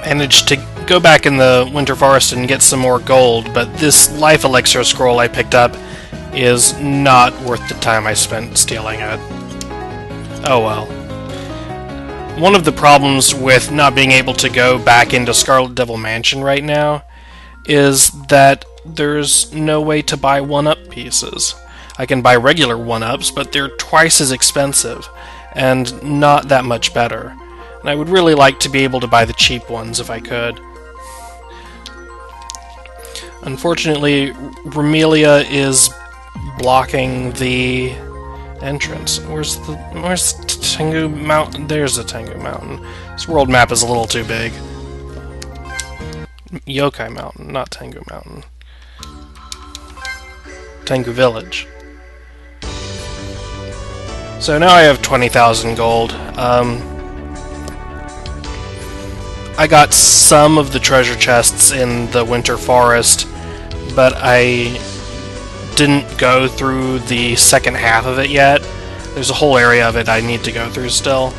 managed to go back in the Winter Forest and get some more gold, but this life elixir scroll I picked up is not worth the time I spent stealing it. Oh well. One of the problems with not being able to go back into Scarlet Devil Mansion right now is that there's no way to buy 1-up pieces. I can buy regular 1-ups, but they're twice as expensive, and not that much better. And I would really like to be able to buy the cheap ones if I could. Unfortunately, Remelia is blocking the entrance. Where's Tengu Mountain? There's the Tengu Mountain. This world map is a little too big. Yokai Mountain, not Tengu Mountain. Tengu Village. So now I have 20,000 gold. I got some of the treasure chests in the Winter Forest, but I didn't go through the second half of it yet. There's a whole area of it I need to go through still.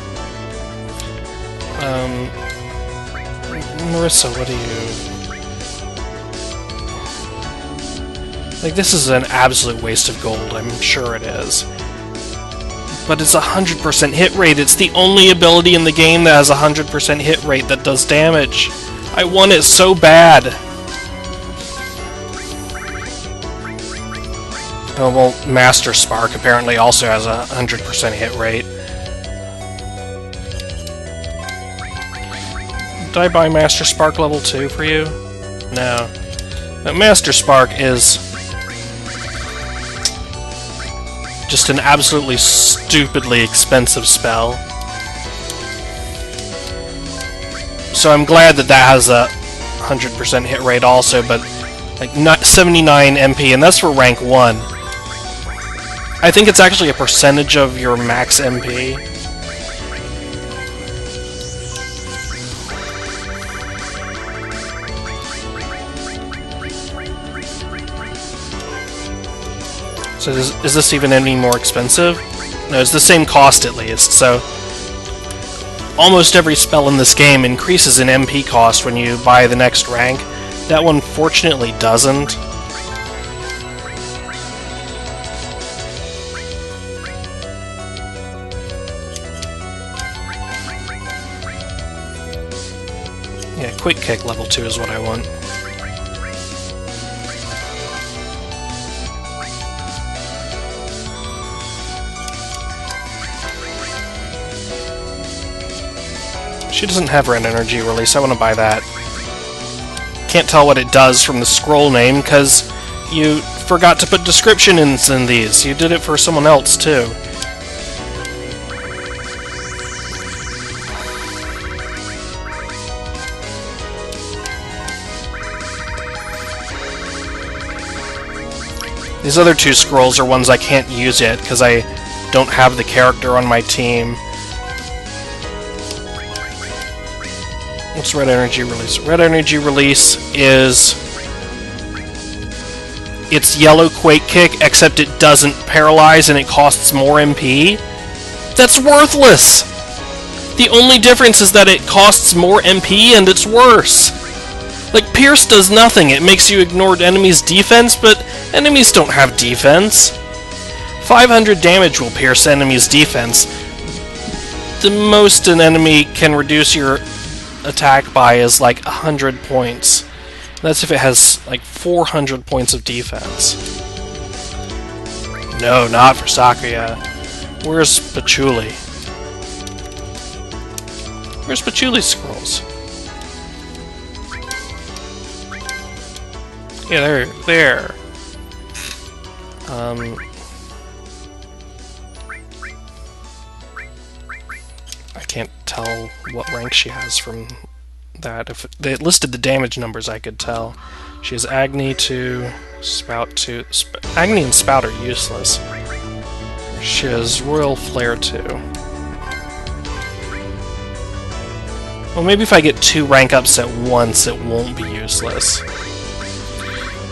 Marissa, what do you... Like, this is an absolute waste of gold, I'm sure it is. But it's 100% hit rate. It's the only ability in the game that has 100% hit rate that does damage. I want it so bad. Oh, well, Master Spark apparently also has a 100% hit rate. Did I buy Master Spark level 2 for you? No. But Master Spark is just an absolutely stupidly expensive spell. So I'm glad that that has a 100% hit rate also, but like not 79 MP, and that's for rank 1. I think it's actually a percentage of your max MP. So is this even any more expensive? No, it's the same cost at least, so almost every spell in this game increases in MP cost when you buy the next rank. That one fortunately doesn't. Yeah, Quick Kick level 2 is what I want. She doesn't have Red Energy Release, I want to buy that. Can't tell what it does from the scroll name, because you forgot to put descriptions in these. You did it for someone else, too. These other two scrolls are ones I can't use yet, because I don't have the character on my team. What's Red Energy Release? Red Energy Release is... it's Yellow Quake Kick, except it doesn't paralyze and it costs more MP. That's worthless! The only difference is that it costs more MP and it's worse. Like, Pierce does nothing. It makes you ignore enemies' defense, but enemies don't have defense. 500 damage will pierce enemies' defense. The most an enemy can reduce your attack by is like 100 points. That's if it has like 400 points of defense. No, not for Sakuya. Where's Patchouli? Where's Patchouli's scrolls? Yeah, they're there. I can't tell what rank she has from that. If they listed the damage numbers, I could tell. She has Agni 2, Spout 2. Agni and Spout are useless. She has Royal Flare 2. Well, maybe if I get 2 rank ups at once, it won't be useless.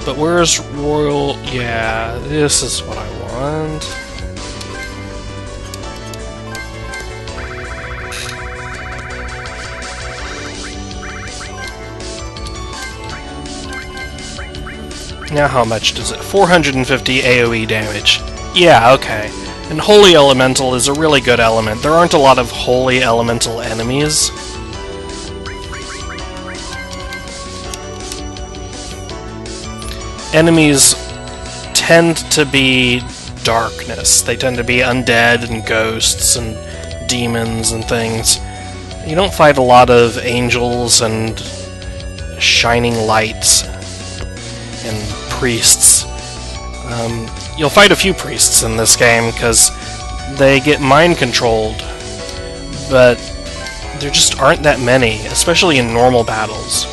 But where's Royal... yeah, this is what I want. Now how much does it? 450 AoE damage. Yeah, okay. And Holy Elemental is a really good element. There aren't a lot of Holy Elemental enemies. Enemies tend to be darkness. They tend to be undead and ghosts and demons and things. You don't fight a lot of angels and shining lights and priests. You'll fight a few priests in this game because they get mind-controlled, but there just aren't that many, especially in normal battles.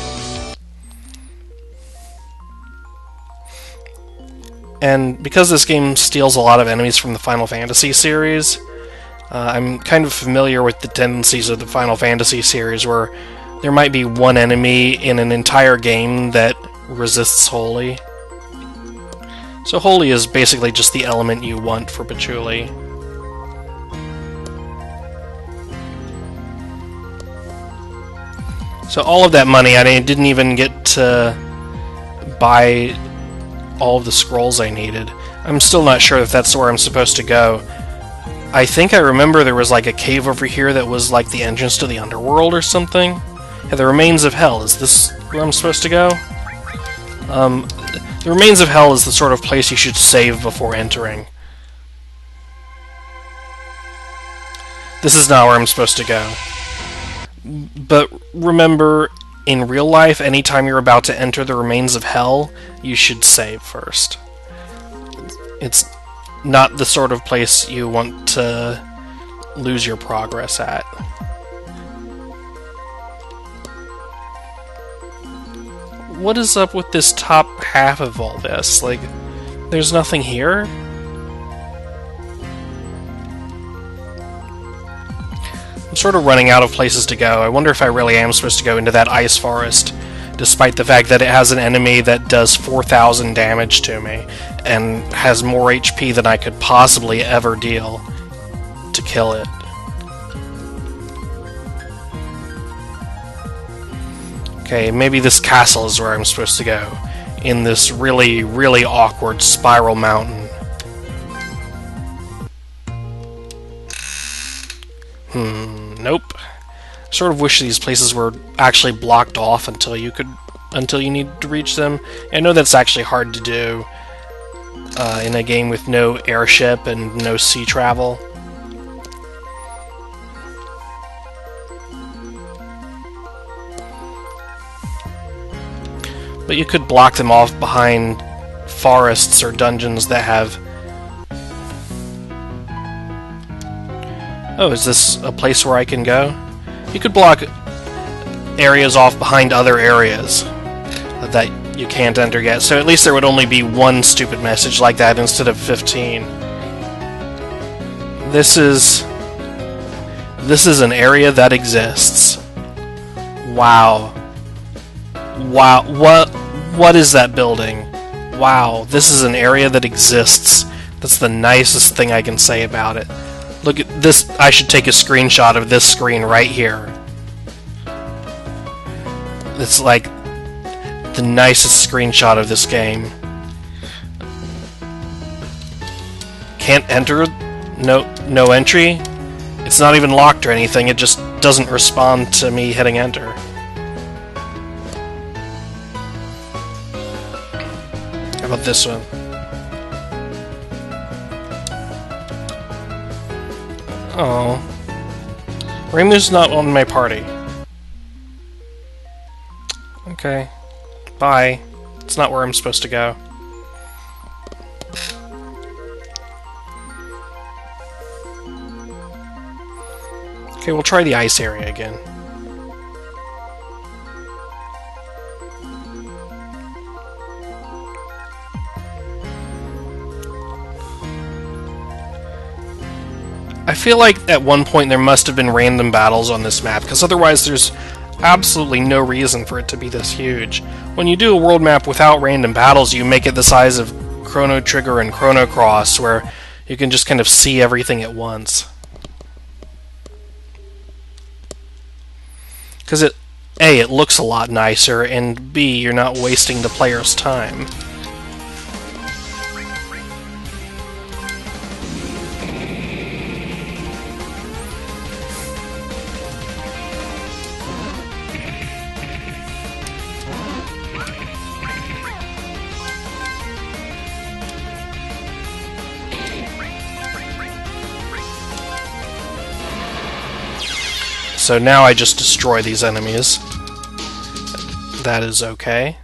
And because this game steals a lot of enemies from the Final Fantasy series, I'm kind of familiar with the tendencies of the Final Fantasy series where there might be one enemy in an entire game that resists Holy. So Holy is basically just the element you want for Patchouli. So all of that money, I didn't even get to buy all of the scrolls I needed. I'm still not sure if that's where I'm supposed to go. I think I remember there was like a cave over here that was like the entrance to the underworld or something. Yeah, the Remains of Hell. Is this where I'm supposed to go? The Remains of Hell is the sort of place you should save before entering. This is not where I'm supposed to go. But remember, in real life, anytime you're about to enter the Remains of Hell, you should save first. It's not the sort of place you want to lose your progress at. What is up with this top half of all this? Like, there's nothing here? I'm sort of running out of places to go. I wonder if I really am supposed to go into that ice forest, despite the fact that it has an enemy that does 4,000 damage to me, and has more HP than I could possibly ever deal to kill it. Okay, maybe this castle is where I'm supposed to go, in this really, really awkward spiral mountain. Nope. Sort of wish these places were actually blocked off until you need to reach them. I know that's actually hard to do in a game with no airship and no sea travel. But you could block them off behind forests or dungeons that have... Oh, is this a place where I can go? You could block areas off behind other areas that you can't enter yet, so at least there would only be one stupid message like that instead of 15. This is an area that exists. Wow. Wow, what is that building? Wow, this is an area that exists. That's the nicest thing I can say about it. Look at this. I should take a screenshot of this screen right here. It's like the nicest screenshot of this game. Can't enter? No entry? It's not even locked or anything, it just doesn't respond to me hitting enter. How about this one? Oh. Reimu's not on my party. Okay. Bye. It's not where I'm supposed to go. Okay, we'll try the ice area again. I feel like at one point there must have been random battles on this map, because otherwise there's absolutely no reason for it to be this huge. When you do a world map without random battles, you make it the size of Chrono Trigger and Chrono Cross, where you can just kind of see everything at once. Because A, it looks a lot nicer, and B, you're not wasting the player's time. So now I just destroy these enemies. That is okay.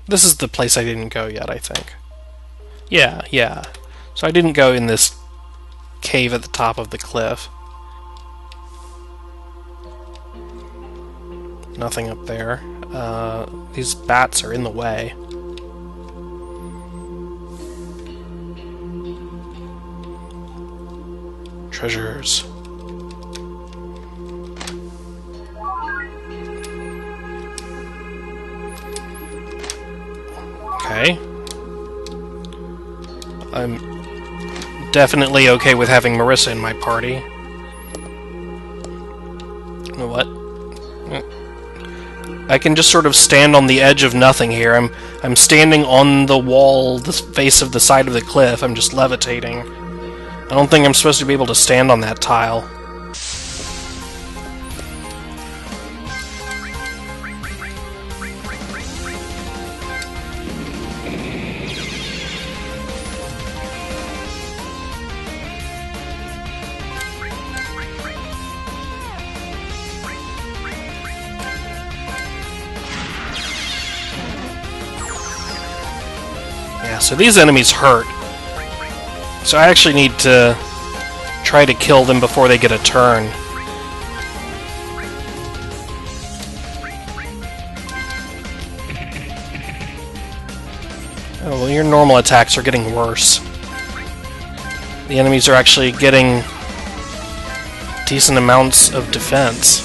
This is the place I didn't go yet, I think. Yeah. So I didn't go in this cave at the top of the cliff. Nothing up there. These bats are in the way. Treasures. Okay. I'm definitely okay with having Marissa in my party. You know what? I can just sort of stand on the edge of nothing here. I'm standing on the wall, the face of the side of the cliff. I'm just levitating. I don't think I'm supposed to be able to stand on that tile. Yeah, so these enemies hurt. So I actually need to try to kill them before they get a turn. Oh, well, your normal attacks are getting worse. The enemies are actually getting decent amounts of defense.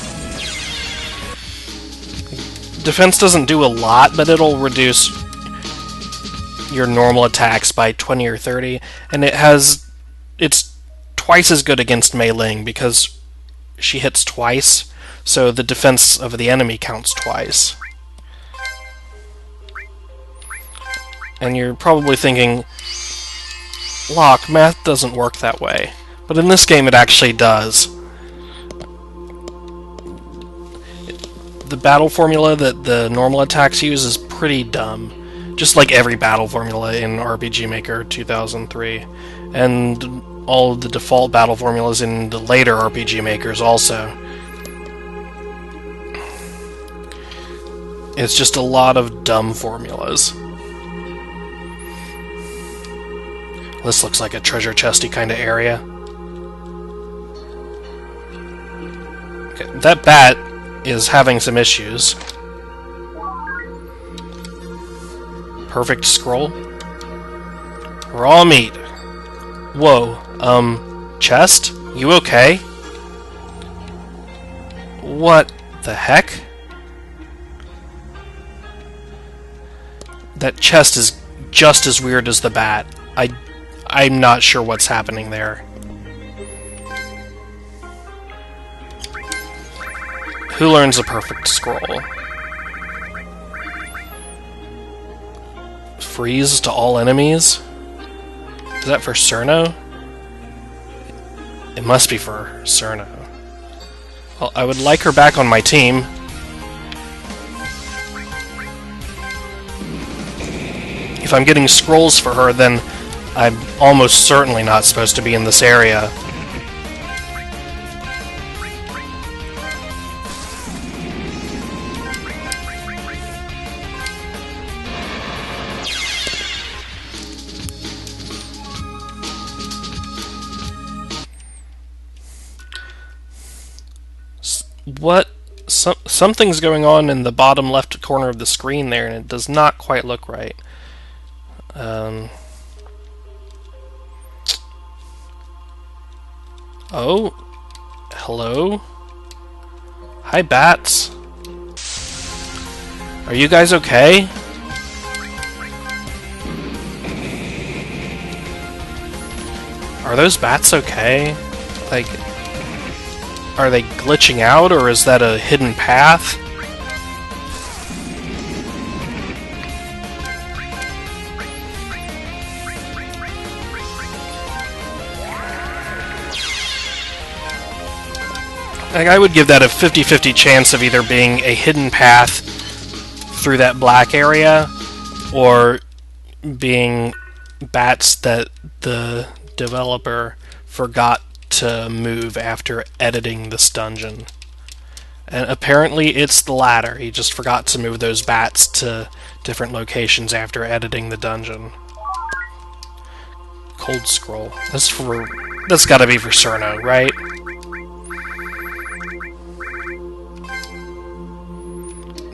Defense doesn't do a lot, but it'll reduce your normal attacks by 20 or 30, and it's twice as good against Mei Ling because she hits twice, so the defense of the enemy counts twice. And you're probably thinking, Locke, math doesn't work that way. But in this game it actually does. The battle formula that the normal attacks use is pretty dumb. Just like every battle formula in RPG Maker 2003. And all of the default battle formulas in the later RPG Makers also. It's just a lot of dumb formulas. This looks like a treasure chesty kind of area. Okay, that bat is having some issues. Perfect scroll. Raw meat. Whoa. Chest? You okay? What the heck? That chest is just as weird as the bat. I'm not sure what's happening there. Who learns a perfect scroll? Freeze to all enemies? Is that for Cerno? It must be for Cerno. Well, I would like her back on my team. If I'm getting scrolls for her, then I'm almost certainly not supposed to be in this area. What? Something's going on in the bottom left corner of the screen there, and it does not quite look right. Oh, hello? Hi, bats. Are you guys okay? Are those bats okay? Like, are they glitching out, or is that a hidden path? Like, I would give that a 50-50 chance of either being a hidden path through that black area, or being bats that the developer forgot to move after editing this dungeon. And apparently it's the latter. He just forgot to move those bats to different locations after editing the dungeon. Cold scroll. That's gotta be for Cerno, right?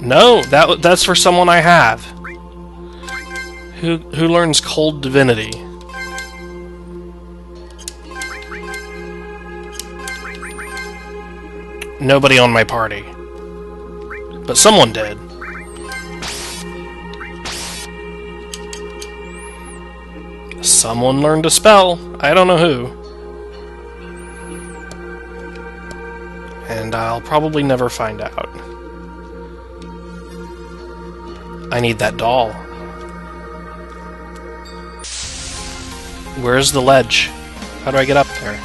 No, that's for someone I have. Who learns Cold Divinity? Nobody on my party. But someone did. Someone learned a spell. I don't know who. And I'll probably never find out. I need that doll. Where's the ledge? How do I get up there?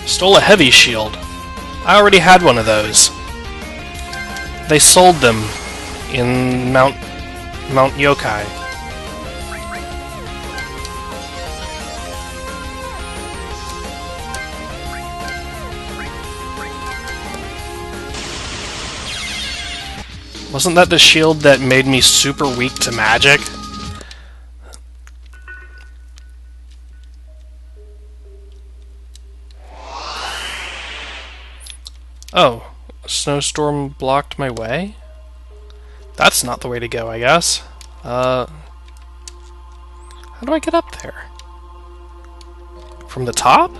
Stole a heavy shield. I already had one of those. They sold them in Mount Yokai. Wasn't that the shield that made me super weak to magic? Oh, a snowstorm blocked my way? That's not the way to go, I guess. How do I get up there? From the top?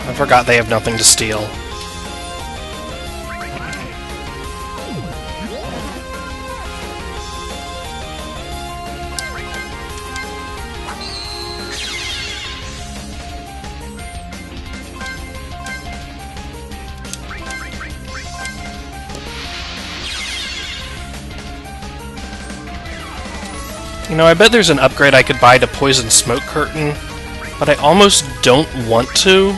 I forgot they have nothing to steal. You know, I bet there's an upgrade I could buy to Poison Smoke Curtain, but I almost don't want to,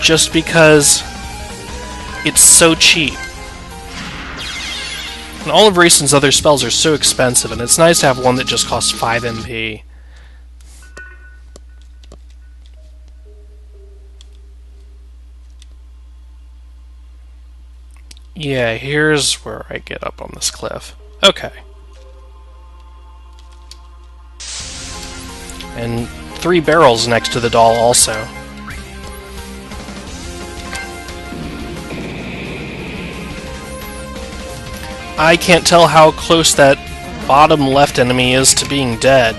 just because it's so cheap. And all of Raisin's other spells are so expensive, and it's nice to have one that just costs 5 MP. Yeah, here's where I get up on this cliff. Okay. And 3 barrels next to the doll also. I can't tell how close that bottom left enemy is to being dead,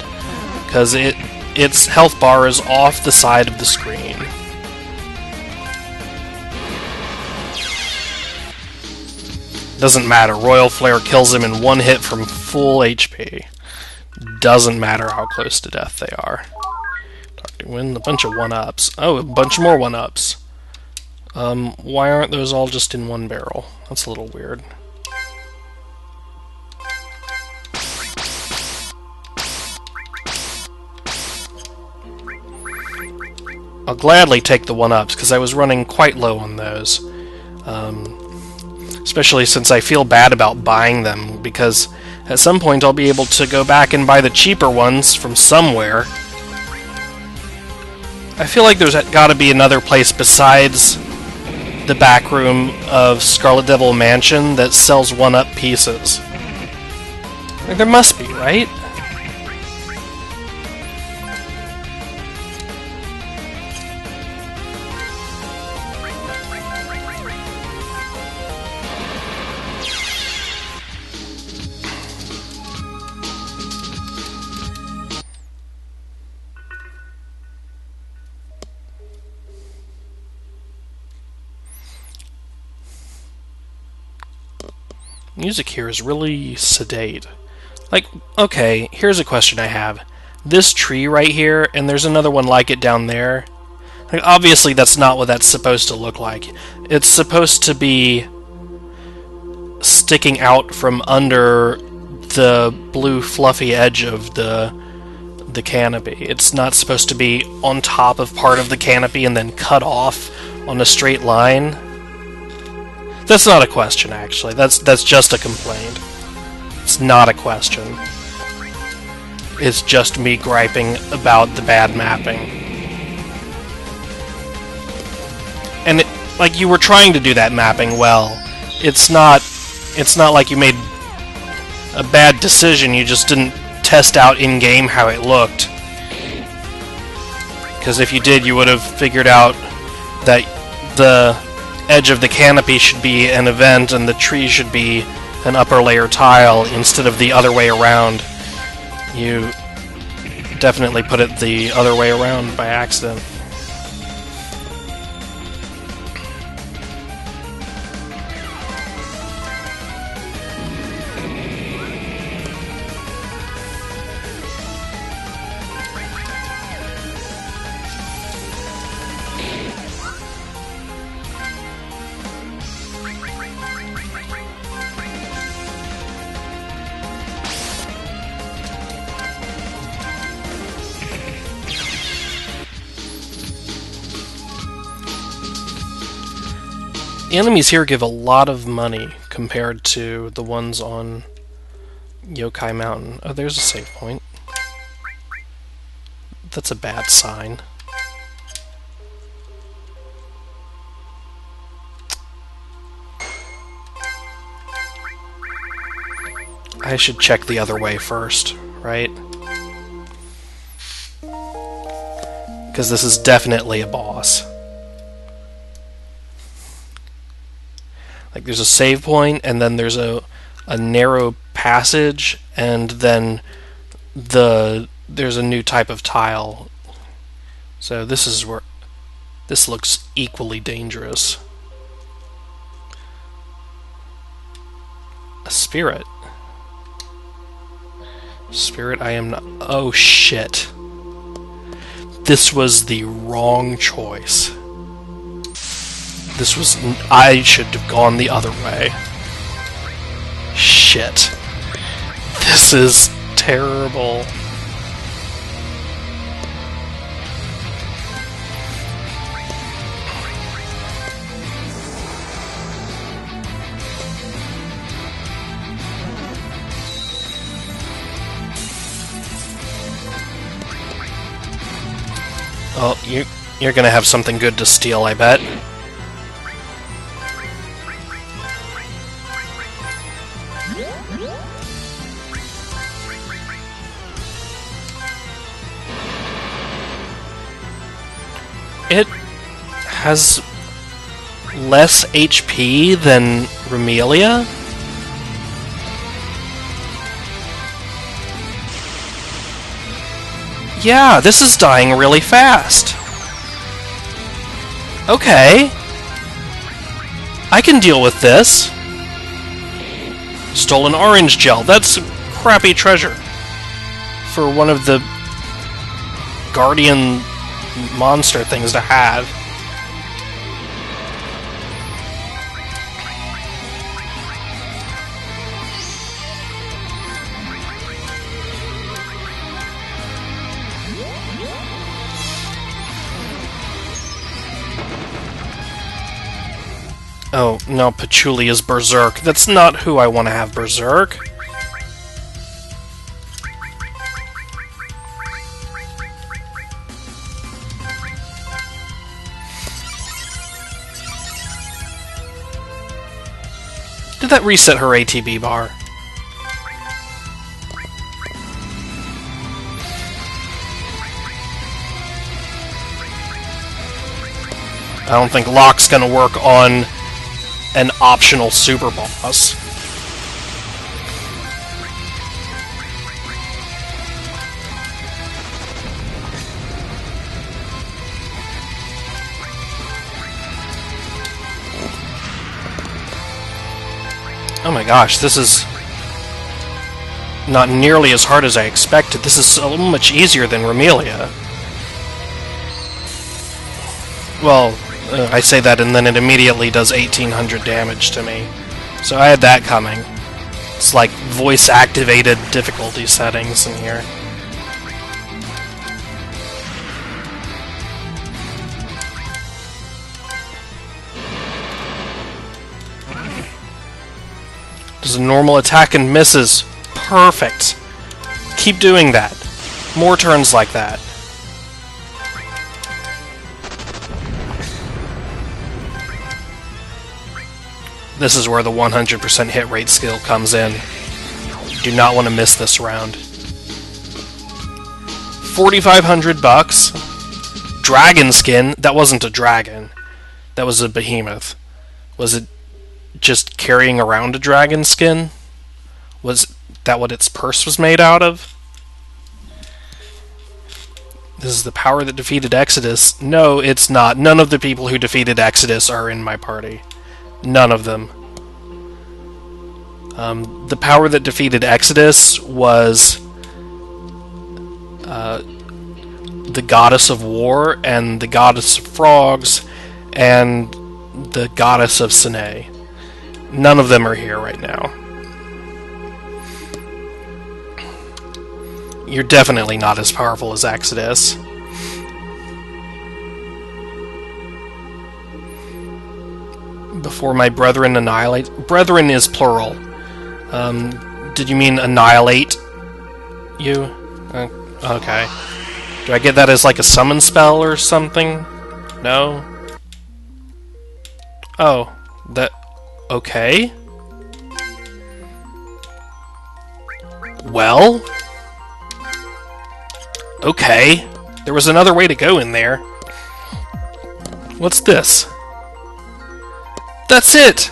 because its health bar is off the side of the screen. Doesn't matter, Royal Flare kills him in 1 hit from full HP. Doesn't matter how close to death they are. Dr. Win, a bunch of 1-ups. Oh, a bunch more 1-ups. Why aren't those all just in 1 barrel? That's a little weird. I'll gladly take the 1-ups, because I was running quite low on those. Especially since I feel bad about buying them, because at some point I'll be able to go back and buy the cheaper ones from somewhere. I feel like there's gotta be another place besides the back room of Scarlet Devil Mansion that sells 1-up pieces. Like, there must be, right? Music here is really sedate. Like, okay, here's a question I have. This tree right here, and there's another one like it down there. Like, obviously, that's not what that's supposed to look like. It's supposed to be sticking out from under the blue fluffy edge of the canopy. It's not supposed to be on top of part of the canopy and then cut off on a straight line. That's not a question, actually. That's just a complaint. It's not a question. It's just me griping about the bad mapping. And like, you were trying to do that mapping well. It's not like you made a bad decision, you just didn't test out in-game how it looked. Because if you did, you would have figured out that the edge of the canopy should be an event and the tree should be an upper layer tile instead of the other way around. You definitely put it the other way around by accident. The enemies here give a lot of money compared to the ones on Yokai Mountain. Oh, there's a save point. That's a bad sign. I should check the other way first, right? Because this is definitely a boss. Like, there's a save point, and then there's a narrow passage, and then there's a new type of tile. So this is where this looks equally dangerous. A spirit. Spirit, I am not. Oh shit. This was the wrong choice. This was... I should have gone the other way. Shit. This is terrible. Oh, you're gonna have something good to steal, I bet. It has less HP than Remelia? Yeah, this is dying really fast. Okay. I can deal with this. Stolen orange gel. That's crappy treasure. For one of the guardian monster things to have. Oh, no, Patchouli is Berserk. That's not who I want to have Berserk. Did that reset her ATB bar? I don't think Lock's gonna work on an optional super boss. Oh my gosh, this is not nearly as hard as I expected. This is so much easier than Romelia. Well, I say that and then it immediately does 1800 damage to me. So I had that coming. It's like voice-activated difficulty settings in here. Does a normal attack and misses. Perfect. Keep doing that. More turns like that. This is where the 100% hit rate skill comes in. You do not want to miss this round. 4,500 bucks. Dragon skin. That wasn't a dragon. That was a behemoth. Was it just carrying around a dragon skin? Was that what its purse was made out of? This is the power that defeated Exodus. No, it's not. None of the people who defeated Exodus are in my party. None of them. The power that defeated Exodus was the goddess of war, and the goddess of frogs, and the goddess of Sine. None of them are here right now. You're definitely not as powerful as Exodus. Before my brethren annihilate... Brethren is plural. Did you mean annihilate you? Okay. Do I get that as like a summon spell or something? No? Oh, that... Okay. Well... Okay. There was another way to go in there. What's this? That's it!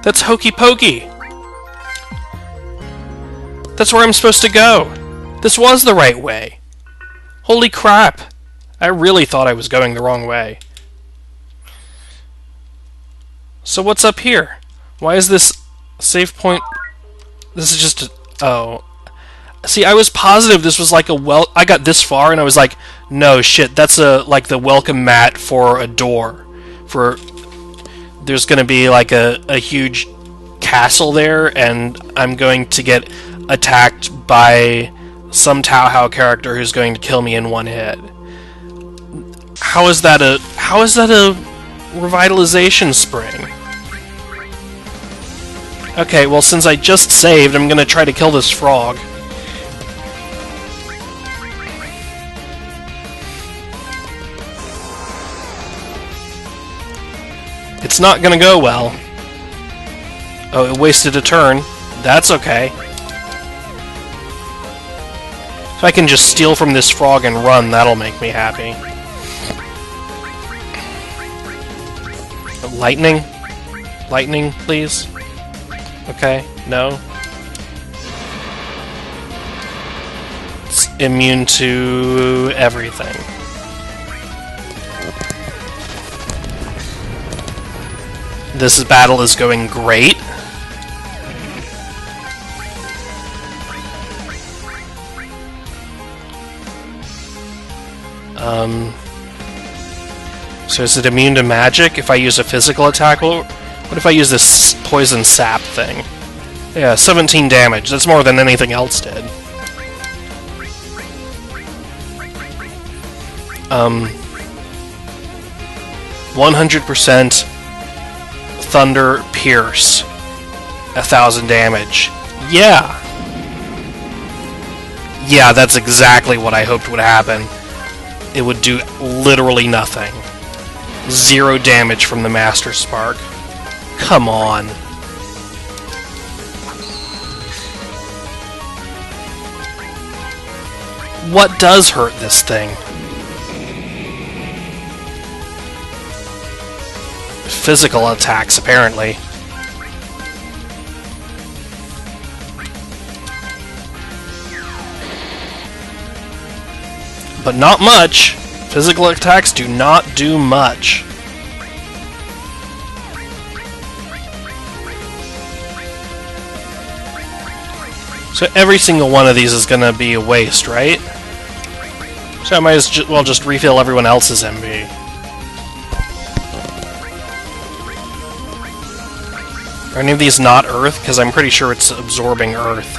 That's hokey pokey! That's where I'm supposed to go! This was the right way! Holy crap! I really thought I was going the wrong way. So what's up here? Why is this save point... This is just a... Oh. See, I was positive this was like a I got this far and I was like, no shit, that's like the welcome mat for a door. There's gonna be like a huge castle there, and I'm going to get attacked by some Touhou character who's going to kill me in one hit. How is that a revitalization spring? Okay, well since I just saved, I'm gonna try to kill this frog. It's not gonna go well. Oh, it wasted a turn. That's okay. If I can just steal from this frog and run, that'll make me happy. Lightning? Lightning, please? Okay, no. It's immune to everything. This battle is going great. So is it immune to magic if I use a physical attack? What if I use this poison sap thing? Yeah, 17 damage. That's more than anything else did. 100% Thunder Pierce. 1,000 damage. Yeah! Yeah, that's exactly what I hoped would happen. It would do literally nothing. 0 damage from the Master Spark. Come on. What does hurt this thing? Physical attacks, apparently. But not much. Physical attacks do not do much. So every single one of these is gonna be a waste, right? So I might as well just refill everyone else's MP. Are any of these not Earth? Because I'm pretty sure it's absorbing Earth.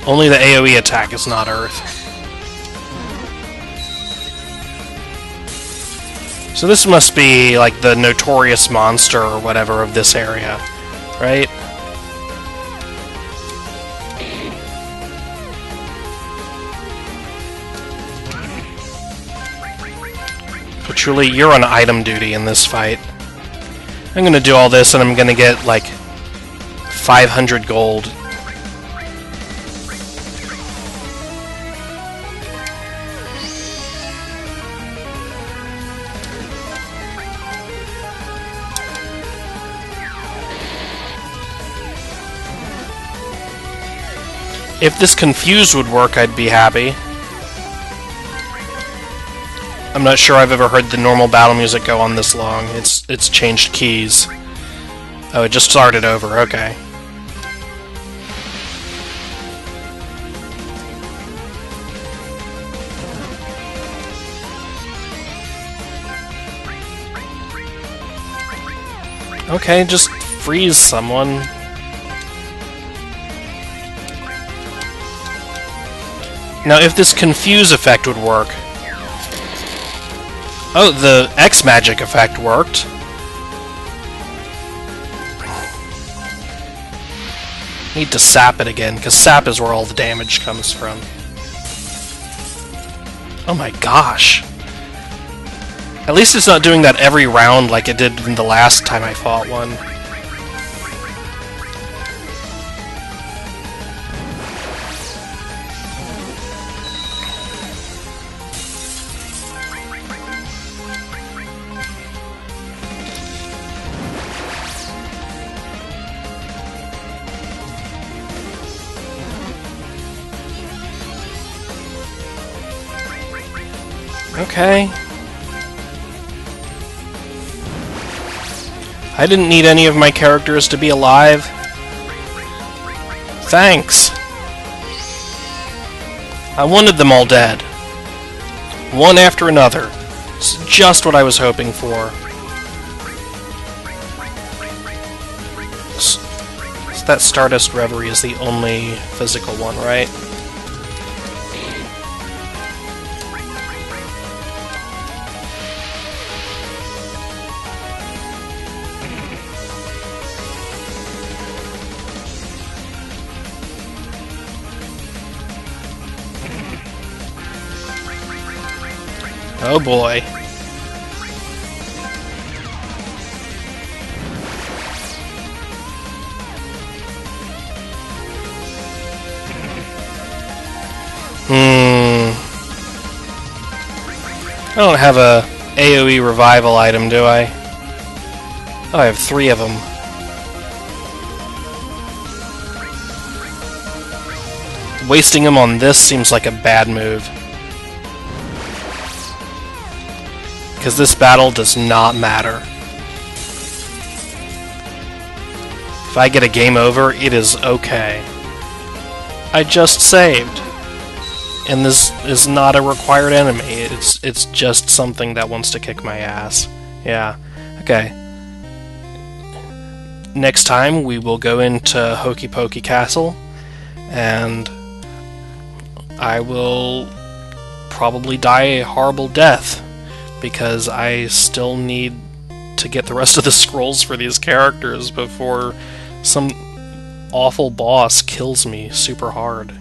Only the AoE attack is not Earth. So this must be like the notorious monster or whatever of this area, right? But truly, you're on item duty in this fight. I'm gonna do all this and I'm gonna get like 500 gold. If this confuse would work, I'd be happy. I'm not sure I've ever heard the normal battle music go on this long. It's changed keys. Oh, it just started over, okay. Okay, just freeze someone. Now, if this confuse effect would work... Oh, the X-Magic effect worked. Need to sap it again, because sap is where all the damage comes from. Oh my gosh. At least it's not doing that every round like it did in the last time I fought one. Okay. I didn't need any of my characters to be alive. Thanks. I wanted them all dead. One after another. It's just what I was hoping for. So that Stardust Reverie is the only physical one, right? Oh boy. I don't have a AoE revival item, do I? Oh, I have 3 of them. Wasting them on this seems like a bad move. Because this battle does not matter. If I get a game over, it is okay. I just saved. And this is not a required enemy. It's just something that wants to kick my ass. Yeah. Okay. Next time we will go into Hokey Pokey Castle, and I will probably die a horrible death, because I still need to get the rest of the scrolls for these characters before some awful boss kills me super hard.